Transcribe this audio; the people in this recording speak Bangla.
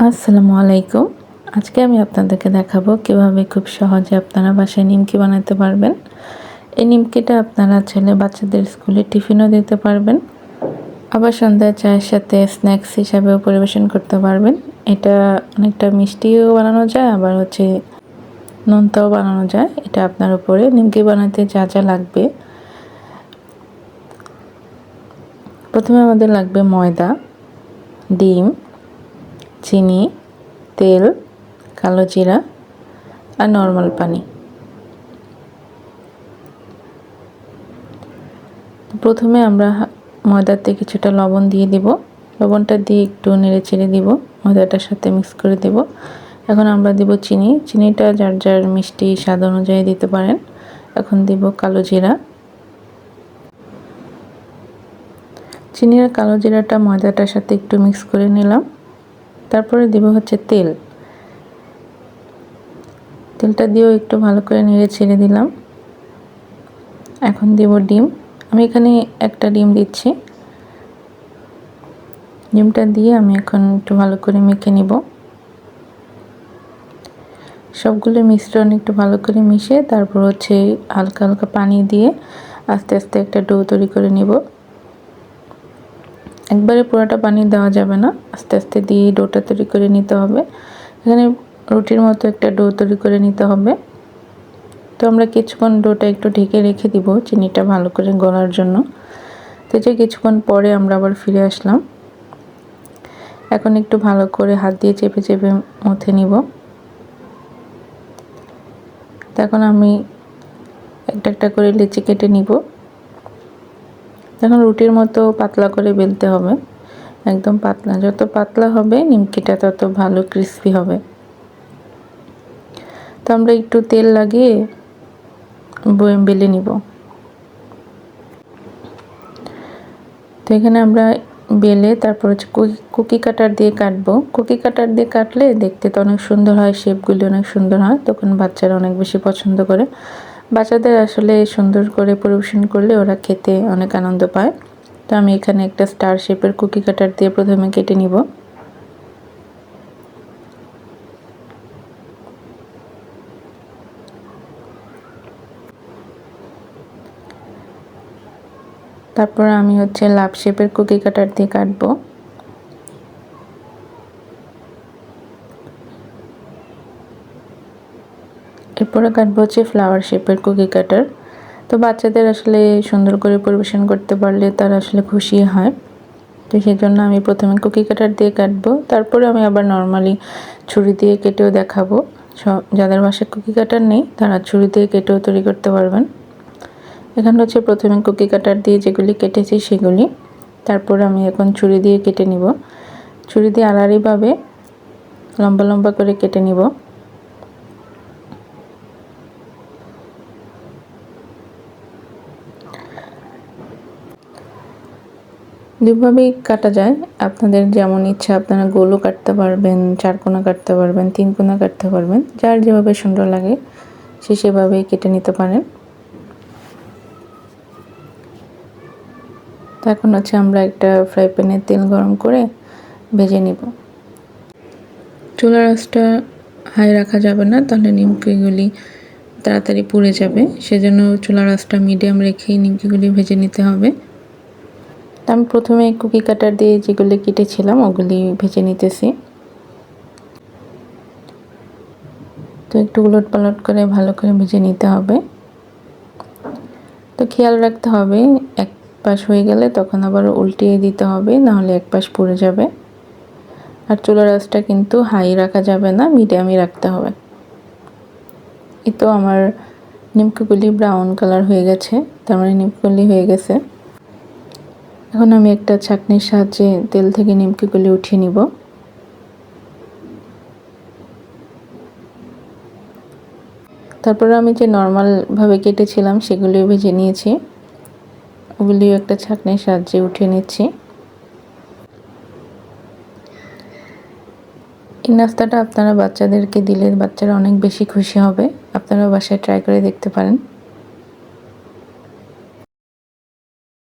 আসসালামু আলাইকুম। আজকে আমি আপনাদেরকে দেখাবো কিভাবে খুব সহজে আপনারা বাসায় নিমকি বানাতে পারবেন। এই নিমকিটা আপনারা চাইলে বাচ্চাদের স্কুলে টিফিনও দিতে পারবেন, আবার সন্ধ্যায় চায়ের সাথে স্ন্যাক্স হিসাবেও পরিবেশন করতে পারবেন। এটা অনেকটা মিষ্টিও বানানো যায়, আবার নোনতাও বানানো যায়। এটা আপনার উপরে। নিমকি বানাতে যা যা লাগবে, প্রথমে আমাদের লাগবে ময়দা, ডিম, চিনি, তেল, কালো জিরা আর নর্মাল পানি। প্রথমে আমরা ময়দাতে কিছুটা লবণ দিয়ে দিব। লবণটা দিয়ে একটু নেড়ে চেড়ে দিব, ময়দাটার সাথে মিক্স করে দেব। এখন আমরা দিব চিনি। চিনিটা যার যার মিষ্টি স্বাদ অনুযায়ী দিতে পারেন। এখন দিব কালো জিরা। চিনি আর কালো জিরাটা ময়দাটার সাথে একটু মিক্স করে নিলাম। তারপরে দিব তেল। তেলটা দিয়েও একটু ভালো করে নেড়ে ছেড়ে দিলাম। এখন দিব ডিম। আমি এখানে একটা ডিম দিচ্ছি। ডিমটা দিয়ে আমি এখন একটু ভালো করে মেখে নিব। সবগুলো মিশ্রণ একটু ভালো করে মিশিয়ে তারপর হালকা হালকা পানি দিয়ে আস্তে আস্তে একটা ডো তৈরি করে নিব। একবারে পুরোটা পানি দেওয়া যাবে না, আস্তে আস্তে দিয়ে ডোটা তৈরি করে নিতে হবে। এখানে রুটির মতো একটা ডো তৈরি করে নিতে হবে। তো আমরা কিছুক্ষণ ডোটা একটু ঢেকে রেখে দিব চিনিটা ভালো করে গলার জন্য। তো কিছুক্ষণ পরে আমরা আবার ফিরে আসলাম। এখন একটু ভালো করে হাত দিয়ে চেপে চেপে মথে নিব। এখন আমি একটা একটা করে লেচি কেটে নিব। এখন রুটির মতো পাতলা করে বেলতে হবে, একদম পাতলা। যত পাতলা হবে নিমকিটা তত ভালো ক্রিস্পি হবে। তো আমরা একটু তেল লাগিয়ে বয়ম বেলে নিব। তো এখানে আমরা বেলে তারপর কুকি কাটার দিয়ে কাটবো। কুকি কাটার দিয়ে কাটলে দেখতে তো অনেক সুন্দর হয়, শেপগুলি অনেক সুন্দর হয়, তখন বাচ্চারা অনেক বেশি পছন্দ করে। বাচ্চাদের আসলে সুন্দর করে পরিবেশন করলে ওরা খেতে অনেক আনন্দ পায়। তো আমি এখানে একটা স্টার শেপের কুকি কাটার দিয়ে প্রথমে কেটে নিব। তারপর আমি লাভ শেপের কুকি কাটার দিয়ে কাটবো। এরপরে কাটবো ফ্লাওয়ার শেপের কুকি কাটার। তো বাচ্চাদের আসলে সুন্দর করে পরিবেশন করতে পারলে তারা আসলে খুশি হয়। তো সেই জন্য আমি প্রথমে কুকি কাটার দিয়ে কাটবো, তারপরে আমি আবার নর্মালি ছুরি দিয়ে কেটেও দেখাবো। যাদের বাসায় কুকি কাটার নেই তারা ছুরি দিয়ে কেটেও তৈরি করতে পারবেন। এখানে প্রথমে কুকি কাটার দিয়ে যেগুলি কেটেছি সেগুলি, তারপর আমি এখন ছুরি দিয়ে কেটে নিব। ছুরি দিয়ে আড়াআড়িভাবে লম্বা লম্বা করে কেটে নিব। দুইভাবেই কাটা যায়, আপনাদের যেমন ইচ্ছা। আপনারা গোলও কাটতে পারবেন, চারকোনা কাটতে পারবেন, তিনকোনা কাটতে পারবেন, যার যেভাবে সুন্দর লাগে সে সেভাবেই কেটে নিতে পারেন। তো এখন আমরা একটা ফ্রাই প্যানে তেল গরম করে ভেজে নিব। চুলার আঁচটা হাই রাখা যাবে না, তাহলে নিমকিগুলি তাড়াতাড়ি পুড়ে যাবে। সেজন্য চুলার আঁচটা মিডিয়াম রেখেই নিমকিগুলি ভেজে নিতে হবে। আমি প্রথমে কুকি কাটার দিয়ে যেগুলি কেটেছিলাম ওগুলি ভেজে নিতেছি। তো একটু উলট পালট করে ভালো করে ভেজে নিতে হবে। তো খেয়াল রাখতে হবে এক পাশ হয়ে গেলে তখন আবার উল্টিয়ে দিতে হবে, নাহলে এক পাশ পুড়ে যাবে। আর চুলার আঁচটা কিন্তু হাই রাখা যাবে না, মিডিয়ামই রাখতে হবে। এই তো আমার নিমকিগুলি ব্রাউন কালার হয়ে গেছে, তার মানে নিমকিগুলি হয়ে গেছে। এখন আমি একটা ছাঁকনির সাহায্যে তেল থেকে নিমকিগুলি উঠিয়ে নিব। তারপরে আমি যে নর্মালভাবে কেটেছিলাম সেগুলিও ভেজে নিয়েছি, ওগুলিও একটা ছাঁকনির সাহায্যে উঠিয়ে নিচ্ছি। এই নাস্তাটা আপনারা বাচ্চাদেরকে দিলে বাচ্চারা অনেক বেশি খুশি হবে। আপনারা বাসায় ট্রাই করে দেখতে পারেন।